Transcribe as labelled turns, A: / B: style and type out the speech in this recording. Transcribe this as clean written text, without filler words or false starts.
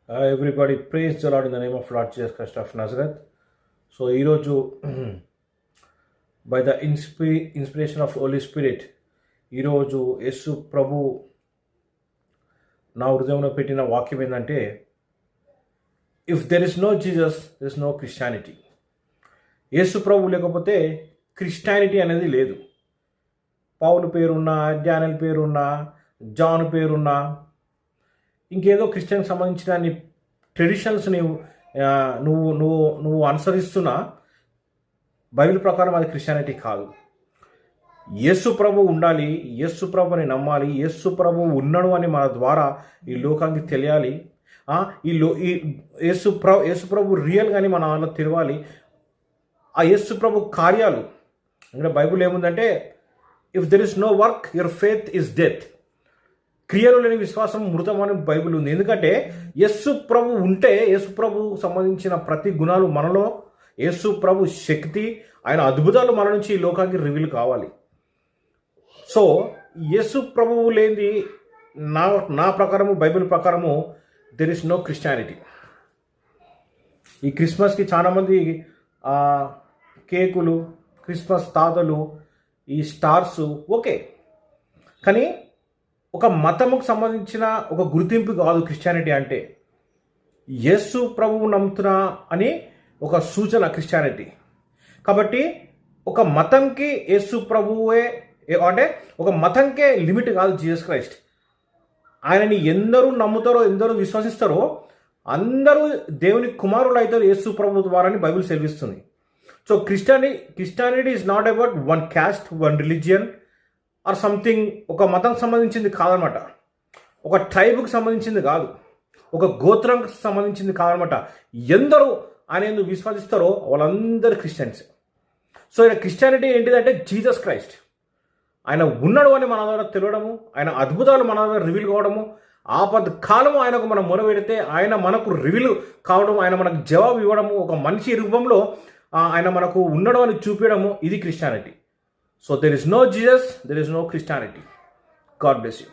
A: Everybody praise the Lord in the name of Lord Jesus Christ of Nazareth. So ఈరోజు by the inspiration of Holy Spirit ఈరోజు యేసు ప్రభు నా హృదయంలో పెట్టిన వాక్యం ఏంటంటే, if there is no Jesus there is no Christianity. Yesu ప్రభు లేకపోతే క్రిస్టియానిటీ అనేది లేదు. పౌలు పేరున్నా, డానియల్ పేరున్నా, జాన్ పేరున్నా, ఇంకేదో క్రిస్టియన్కి సంబంధించిన నీ ట్రెడిషన్స్ నువ్వు అనుసరిస్తున్నా బైబిల్ ప్రకారం అది క్రిస్టియానిటీ కాదు. యేసు ప్రభు ఉండాలి, యేసు ప్రభుని నమ్మాలి, యేసు ప్రభు ఉన్నాడు అని మన ద్వారా ఈ లోకానికి తెలియాలి. ఈ యేసు ప్రభు రియల్ కానీ మన వాళ్ళ తెలియాలి. ఆ యేసు ప్రభు కార్యాలు అంటే బైబిల్ ఏముందంటే, if there is no work your faith is death. క్రియలు లేని విశ్వాసం మృతం అని బైబిల్ ఉంది. ఎందుకంటే యేసు ప్రభు ఉంటే యేసు ప్రభుకు సంబంధించిన ప్రతి గుణాలు మనలో, యేసు ప్రభు శక్తి, ఆయన అద్భుతాలు మన నుంచి ఈ లోకానికి రివీల్ కావాలి. సో యేసు ప్రభువు లేనిది నా ప్రకారము, బైబిల్ ప్రకారము దెర్ ఇస్ నో క్రిస్టియానిటీ. ఈ క్రిస్మస్కి చాలామంది కేకులు, క్రిస్మస్ తాతలు, ఈ స్టార్స్ ఓకే, కానీ ఒక మతముకు సంబంధించిన ఒక గుర్తింపు కాదు క్రిస్టియానిటీ అంటే. యేసు ప్రభువు నమ్ముతున్నా అని ఒక సూచన క్రిస్టియానిటీ. కాబట్టి ఒక మతంకి యేసు ప్రభువే అంటే ఒక మతంకే లిమిట్ కాదు జీసస్ క్రైస్ట్. ఆయనని ఎందరూ నమ్ముతారో, ఎందరూ విశ్వసిస్తారో అందరూ దేవుని కుమారులు అవుతారు యేసు ప్రభు ద్వారా అని బైబిల్ సెలవిస్తుంది. So Christianity is not about one caste, one religion or something. ఒక మతం సంబంధించింది కాదనమాట, ఒక ట్రైబ్కి సంబంధించింది కాదు, ఒక గోత్రంకి సంబంధించింది కాదనమాట. ఎందరూ ఆయన ఎందుకు విశ్వసిస్తారో వాళ్ళందరూ క్రిస్టియన్స్. సో ఆయన క్రిస్టియానిటీ ఏంటిదంటే జీసస్ క్రైస్ట్. ఆయన ఉన్నాడు అని మన ద్వారా తెలియడము, ఆయన అద్భుతాలు మన ద్వారా రివీల్ కావడము, ఆపద కాలము ఆయనకు మనం మొరపెడితే ఆయన మనకు రివీల్ కావడం, ఆయన మనకు జవాబు ఇవ్వడము, ఒక మనిషి రూపంలో ఆయన మనకు ఉండడం అని చూపించడము, ఇది Christianity. So there is no Jesus, there is no Christianity. God bless you.